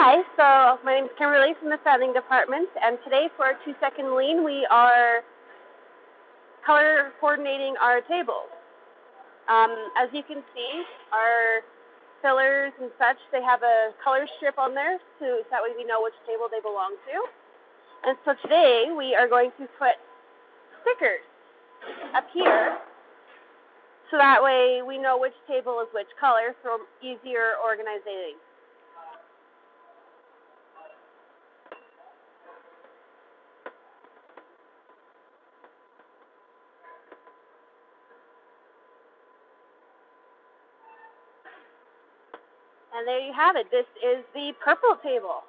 Hi, so my name is Kimberly from the styling department, and today for our 2-second lean, we are color coordinating our tables. As you can see, our fillers and such, they have a color strip on there, so that way we know which table they belong to. And so today we are going to put stickers up here, so that way we know which table is which color for easier organizing. And there you have it. This is the purple table.